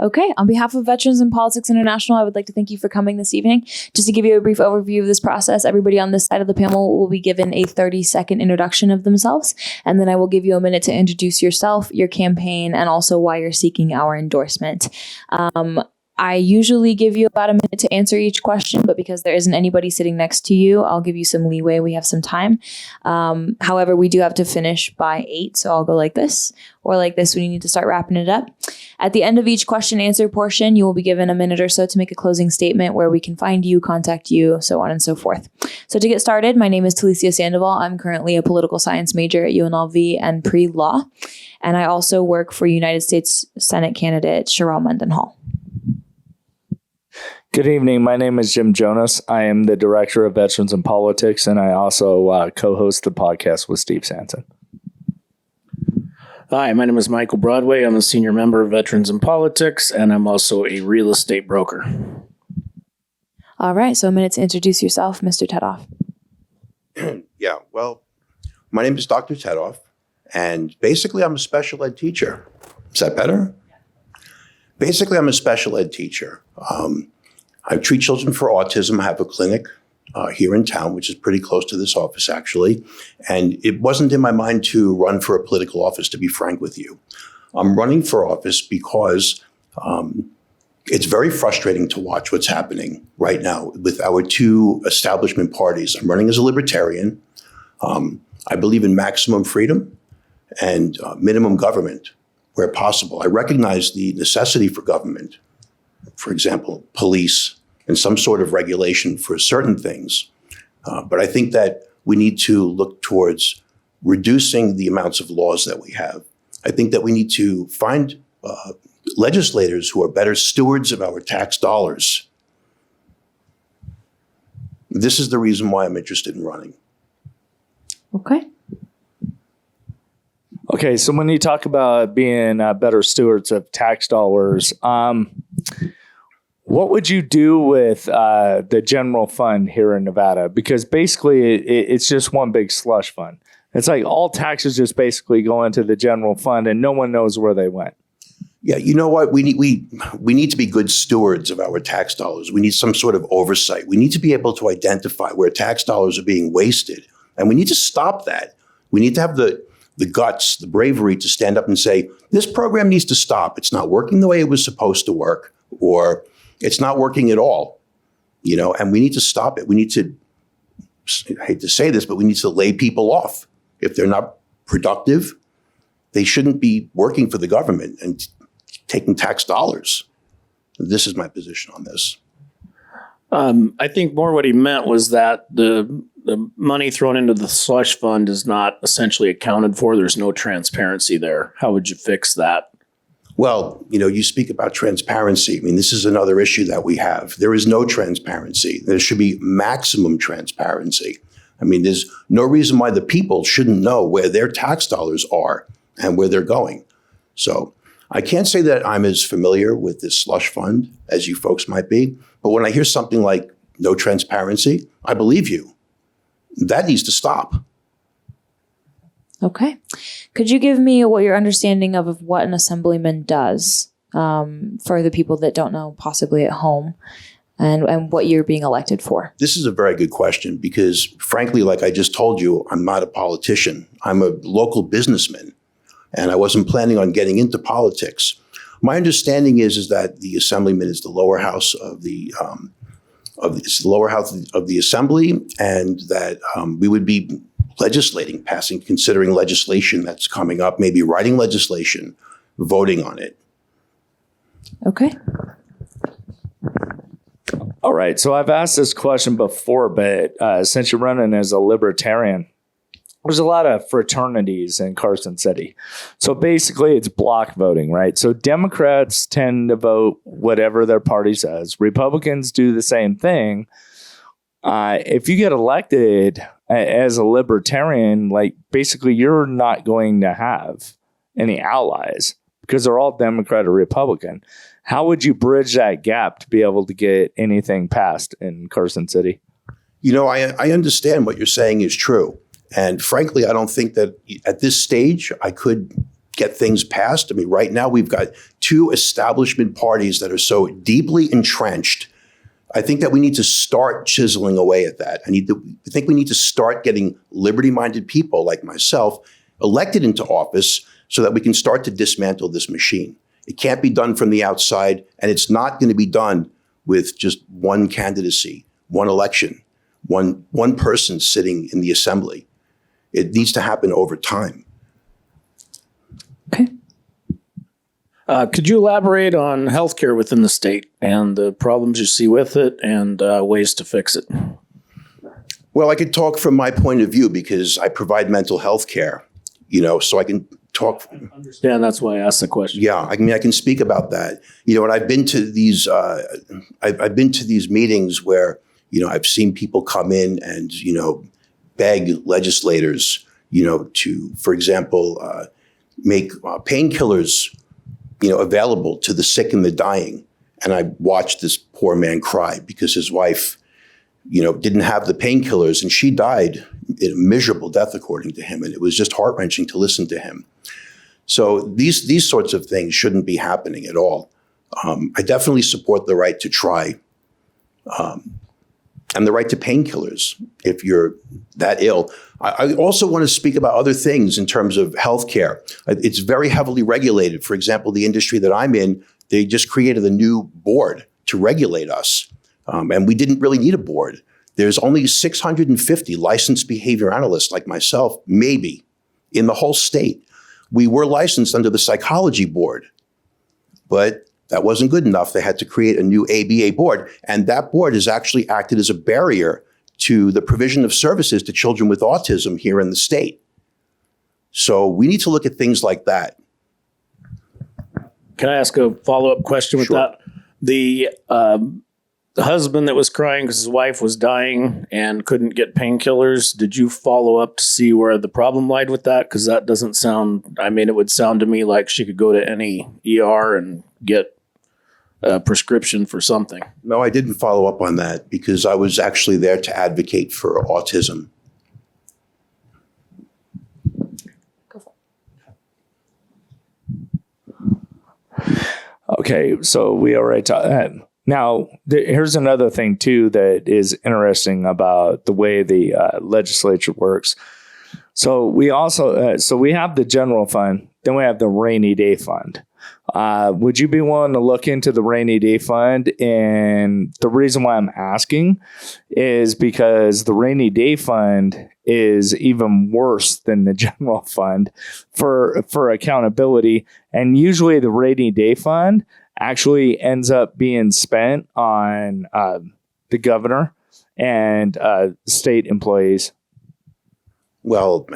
Okay, on behalf of Veterans in Politics International, I would like to thank you for coming this evening. Just to give you a brief overview of this process, everybody on this side of the panel will be given a 30-second introduction of themselves, and then I will give you a minute to introduce yourself, your campaign, and also why you're seeking our endorsement. I usually give you about a minute to answer each question, but because there isn't anybody sitting next to you, I'll give you some leeway. We have some time. However, we do have to finish by 8, so I'll go like this or like this when you need to start wrapping it up. At the end of each question answer portion, you will be given a minute or so to make a closing statement where we can find you, contact you, so on and so forth. So to get started, my name is Talicia Sandoval. I'm currently a political science major at UNLV and pre-law, and I also work for United States Senate candidate Sherelle Mendenhall. Good evening. My name is Jim Jonas. I am the Director of Veterans in Politics, and I also co-host the podcast with Steve Sanson. Hi, my name is Michael Broadway. I'm a senior member of Veterans in Politics, and I'm also a real estate broker. All right, so a minute to introduce yourself, Mr. Tedoff. Yeah, well, my name is Dr. Tedoff, and basically I'm a special ed teacher. Is that better? Basically, I'm a special ed teacher. I treat children for autism. I have a clinic here in town, which is pretty close to this office, actually. And it wasn't in my mind to run for a political office, to be frank with you. I'm running for office because it's very frustrating to watch what's happening right now with our two establishment parties. I'm running as a libertarian. I believe in maximum freedom and minimum government where possible. I recognize the necessity for government, for example, police, and some sort of regulation for certain things. But I think that we need to look towards reducing the amounts of laws that we have. I think that we need to find legislators who are better stewards of our tax dollars. This is the reason why I'm interested in running. Okay, so when you talk about being better stewards of tax dollars, what would you do with the general fund here in Nevada? Because basically it's just one big slush fund. It's like all taxes just basically go into the general fund and no one knows where they went. Yeah, you know what? We need to be good stewards of our tax dollars. We need some sort of oversight. We need to be able to identify where tax dollars are being wasted. And we need to stop that. We need to have the guts, the bravery to stand up and say, this program needs to stop. It's not working the way it was supposed to work, or it's not working at all, and we need to stop it. We need to, I hate to say this, but we need to lay people off. If they're not productive, they shouldn't be working for the government and taking tax dollars. This is my position on this. I think more what he meant was that the money thrown into the slush fund is not essentially accounted for. There's no transparency there. How would you fix that? Well, you speak about transparency. I mean, this is another issue that we have. There is no transparency. There should be maximum transparency. I mean, there's no reason why the people shouldn't know where their tax dollars are and where they're going. So I can't say that I'm as familiar with this slush fund as you folks might be. But when I hear something like no transparency, I believe you. That needs to stop. Okay. Could you give me what your understanding of what an assemblyman does for the people that don't know, possibly at home, and what you're being elected for? This is a very good question because, frankly, like I just told you, I'm not a politician. I'm a local businessman, and I wasn't planning on getting into politics. My understanding is that the assemblyman is the lower house of the assembly, and that we would be legislating, considering legislation that's coming up, maybe writing legislation, voting on it. Okay. All right. So I've asked this question before, but since you're running as a libertarian, there's a lot of fraternities in Carson City. So basically it's block voting, right? So Democrats tend to vote whatever their party says. Republicans do the same thing. If you get elected as a libertarian, like basically you're not going to have any allies because they're all Democrat or Republican. How would you bridge that gap to be able to get anything passed in Carson City? I understand what you're saying is true. And frankly, I don't think that at this stage I could get things passed. I mean, right now we've got two establishment parties that are so deeply entrenched. I think that we need to start chiseling away at that. I think we need to start getting liberty-minded people like myself elected into office so that we can start to dismantle this machine. It can't be done from the outside, and it's not going to be done with just one candidacy, one election, one person sitting in the assembly. It needs to happen over time. Okay. Could you elaborate on healthcare within the state and the problems you see with it and ways to fix it? Well, I could talk from my point of view because I provide mental health care, so I can talk. I understand. That's why I asked the question. Yeah, I mean, I can speak about that. And I've been to these. I've been to these meetings where I've seen people come in and beg legislators, to, for example, make painkillers, available to the sick and the dying. And I watched this poor man cry because his wife, didn't have the painkillers and she died a miserable death, according to him. And it was just heart-wrenching to listen to him. So these sorts of things shouldn't be happening at all. I definitely support the right to try and the right to painkillers if you're that ill. I also want to speak about other things in terms of healthcare. It's very heavily regulated. For example, the industry that I'm in, they just created a new board to regulate us. And we didn't really need a board. There's only 650 licensed behavior analysts like myself, maybe, in the whole state. We were licensed under the psychology board, but that wasn't good enough. They had to create a new ABA board. And that board has actually acted as a barrier to the provision of services to children with autism here in the state. So we need to look at things like that. Can I ask a follow-up question with Sure. that? The husband that was crying because his wife was dying and couldn't get painkillers, did you follow up to see where the problem lied with that? Because that doesn't sound, it would sound to me like she could go to any ER and get a prescription for something. No, I didn't follow up on that because I was actually there to advocate for autism. Go for Okay, so we already talked. Now, here's another thing, too, that is interesting about the way the legislature works. So we also we have the general fund, then we have the rainy day fund. Would you be willing to look into the rainy day fund? And the reason why I'm asking is because the rainy day fund is even worse than the general fund for accountability. And usually the rainy day fund actually ends up being spent on the governor and state employees. Well,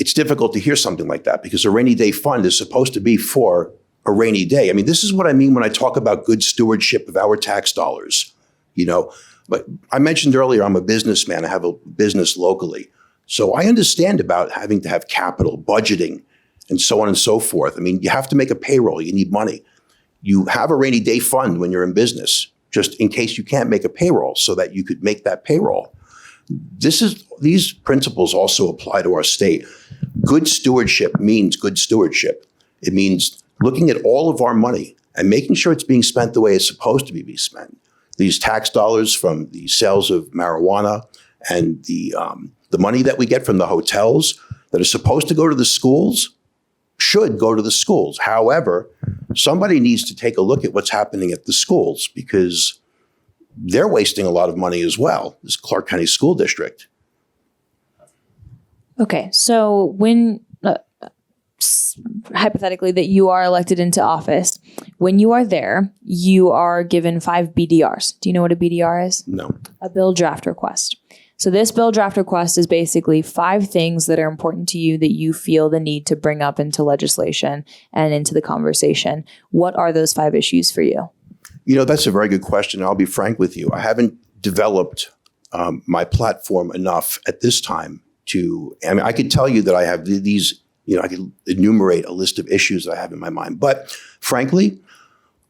it's difficult to hear something like that because a rainy day fund is supposed to be for a rainy day. This is what I mean when I talk about good stewardship of our tax dollars, But I mentioned earlier, I'm a businessman. I have a business locally. So I understand about having to have capital, budgeting, and so on and so forth. You have to make a payroll. You need money. You have a rainy day fund when you're in business, just in case you can't make a payroll so that you could make that payroll. These principles also apply to our state. Good stewardship means good stewardship. It means looking at all of our money and making sure it's being spent the way it's supposed to be spent. These tax dollars from the sales of marijuana and the money that we get from the hotels that are supposed to go to the schools should go to the schools. However, somebody needs to take a look at what's happening at the schools because they're wasting a lot of money as well, this Clark County School District. Okay, so when hypothetically that you are elected into office, when you are there, you are given 5 BDRs. Do you know what a BDR is? No. A bill draft request. So this bill draft request is basically 5 things that are important to you that you feel the need to bring up into legislation and into the conversation. What are those 5 issues for you? That's a very good question. I'll be frank with you. I haven't developed my platform enough at this time I could tell you that I have these, I could enumerate a list of issues that I have in my mind. But frankly,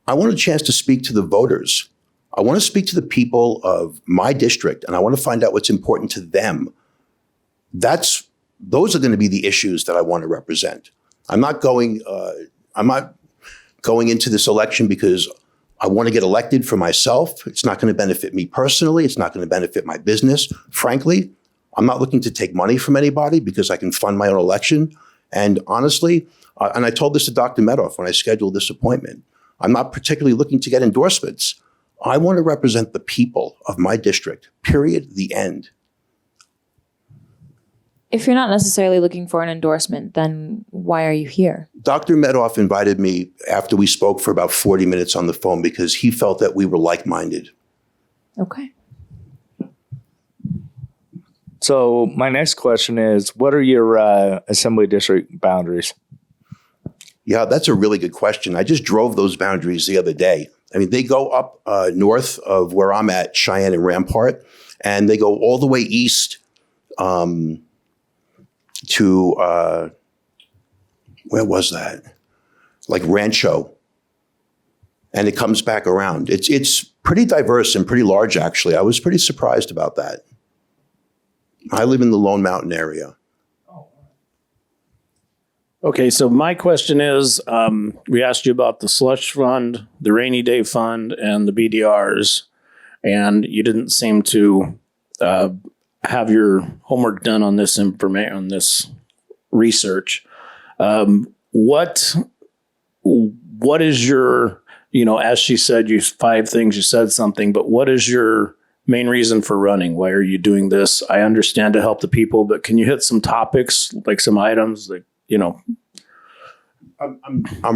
I want a chance to speak to the voters. I want to speak to the people of my district, and I want to find out what's important to them. That's those are going to be the issues that I want to represent. I'm not going into this election because I want to get elected for myself. It's not going to benefit me personally. It's not going to benefit my business. Frankly, I'm not looking to take money from anybody because I can fund my own election. And honestly, and I told this to Dr. Medoff when I scheduled this appointment, I'm not particularly looking to get endorsements. I want to represent the people of my district, period, the end. If you're not necessarily looking for an endorsement, then why are you here? Dr. Medoff invited me after we spoke for about 40 minutes on the phone because he felt that we were like-minded. Okay. So my next question is, what are your assembly district boundaries? Yeah, that's a really good question. I just drove those boundaries the other day. I mean, they go up north of where I'm at, Cheyenne and Rampart, and they go all the way east to, where was that? Like Rancho. And it comes back around. It's pretty diverse and pretty large, actually. I was pretty surprised about that. I live in the Lone Mountain area. Okay, so my question is, we asked you about the slush fund, the rainy day fund, and the BDRs, and you didn't seem to have your homework done on this information, on this research. What is your, as she said, you 5 things, you said something, but what is your main reason for running? Why are you doing this? I understand to help the people, but can you hit some topics, like some items, like, I'm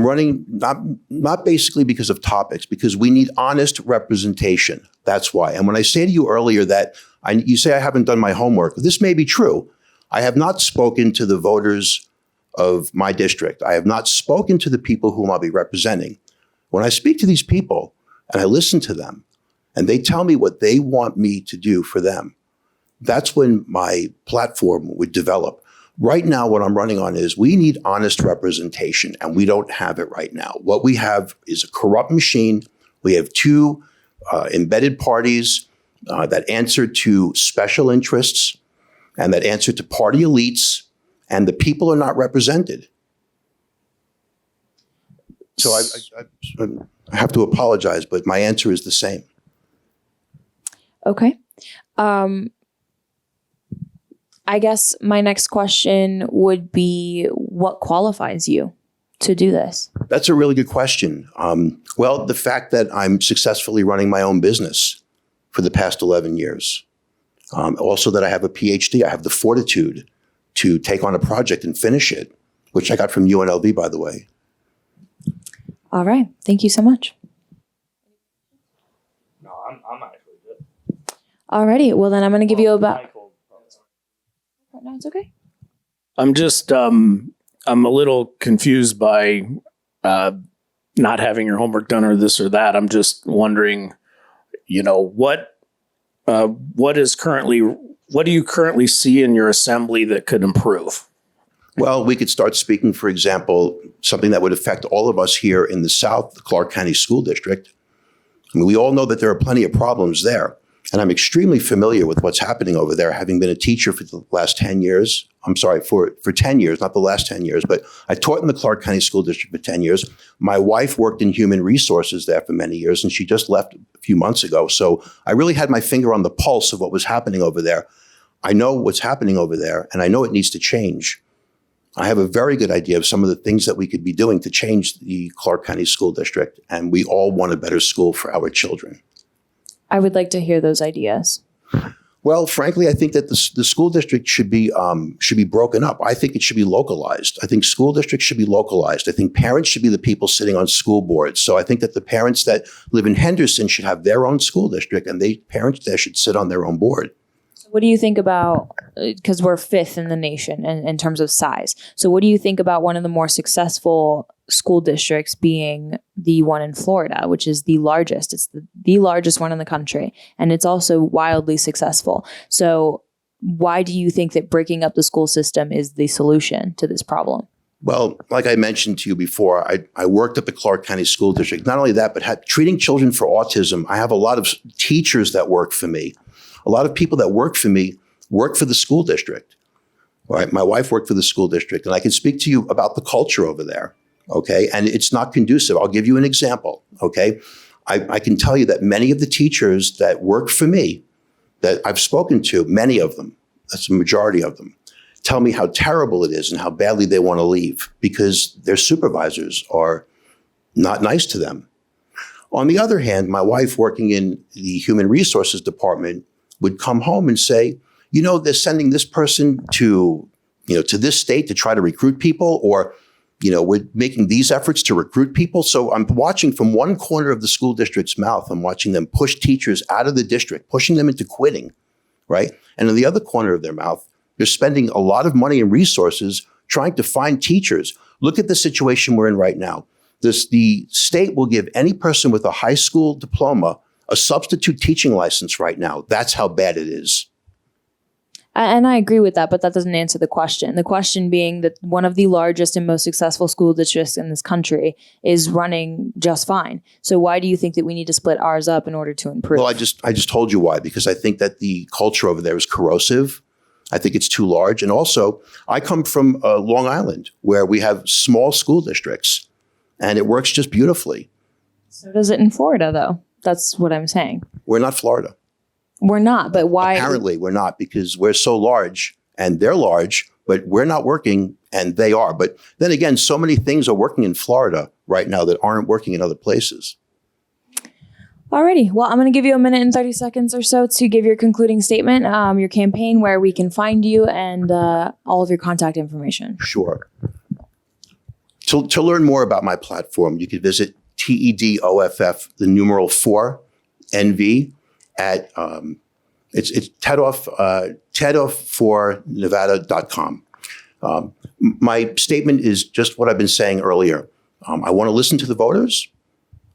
running not basically because of topics, because we need honest representation. That's why. And when I say to you earlier that you say I haven't done my homework, this may be true. I have not spoken to the voters of my district. I have not spoken to the people whom I'll be representing. When I speak to these people and I listen to them and they tell me what they want me to do for them, that's when my platform would develop. Right now, what I'm running on is we need honest representation, and we don't have it right now. What we have is a corrupt machine. We have 2 embedded parties that answer to special interests and that answer to party elites, and the people are not represented. So I have to apologize, but my answer is the same. Okay. I guess my next question would be, what qualifies you to do this? That's a really good question. Well, the fact that I'm successfully running my own business for the past 11 years. Also that I have a PhD. I have the fortitude to take on a project and finish it, which I got from UNLV, by the way. All right. Thank you so much. No, I'm actually good. All righty. Well, then I'm going to give you about... No, it's okay. I'm just, I'm a little confused by not having your homework done or this or that. I'm just wondering, what do you currently see in your assembly that could improve? Well, we could start speaking, for example, something that would affect all of us here in the South, the Clark County School District. I mean, we all know that there are plenty of problems there. And I'm extremely familiar with what's happening over there, having been a teacher for the last 10 years. I'm sorry, for 10 years, not the last 10 years, but I taught in the Clark County School District for 10 years. My wife worked in human resources there for many years, and she just left a few months ago. So I really had my finger on the pulse of what was happening over there. I know what's happening over there, and I know it needs to change. I have a very good idea of some of the things that we could be doing to change the Clark County School District, and we all want a better school for our children. I would like to hear those ideas. Well, frankly, I think that the school district should be broken up. I think it should be localized. I think school districts should be localized. I think parents should be the people sitting on school boards. So I think that the parents that live in Henderson should have their own school district, and parents there should sit on their own board. What do you think about, because we're 5th in the nation in terms of size. So what do you think about one of the more successful school districts being the one in Florida, which is the largest? It's the largest one in the country. And it's also wildly successful. So why do you think that breaking up the school system is the solution to this problem? Well, like I mentioned to you before, I worked at the Clark County School District. Not only that, but treating children for autism. I have a lot of teachers that work for me. A lot of people that work for me work for the school district. Right? My wife worked for the school district, and I can speak to you about the culture over there. Okay, and it's not conducive. I'll give you an example. Okay, I can tell you that many of the teachers that work for me, that I've spoken to, many of them, that's the majority of them, tell me how terrible it is and how badly they want to leave because their supervisors are not nice to them. On the other hand, my wife working in the human resources department would come home and say, you know, they're sending this person to this state to try to recruit people, or, you know, we're making these efforts to recruit people. So I'm watching from one corner of the school district's mouth, I'm watching them push teachers out of the district, pushing them into quitting, right? And in the other corner of their mouth, they're spending a lot of money and resources trying to find teachers. Look at the situation we're in right now. The state will give any person with a high school diploma a substitute teaching license right now. That's how bad it is. And I agree with that, but that doesn't answer the question. The question being that one of the largest and most successful school districts in this country is running just fine. So why do you think that we need to split ours up in order to improve? Well, I just told you why, because I think that the culture over there is corrosive. I think it's too large. And also, I come from Long Island, where we have small school districts, and it works just beautifully. So does it in Florida, though? That's what I'm saying. We're not Florida. We're not, but why? Apparently, we're not, because we're so large and they're large, but we're not working and they are. But then again, so many things are working in Florida right now that aren't working in other places. Alrighty. Well, I'm going to give you a minute and 30 seconds or so to give your concluding statement, your campaign, where we can find you, and all of your contact information. Sure. To learn more about my platform, you can visit TEDOFF, the numeral 4, NV, at it's TEDoff4Nevada.com. My statement is just what I've been saying earlier. I want to listen to the voters,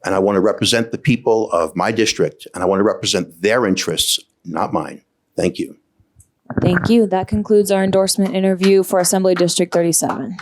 and I want to represent the people of my district, and I want to represent their interests, not mine. Thank you. Thank you. That concludes our endorsement interview for Assembly District 37.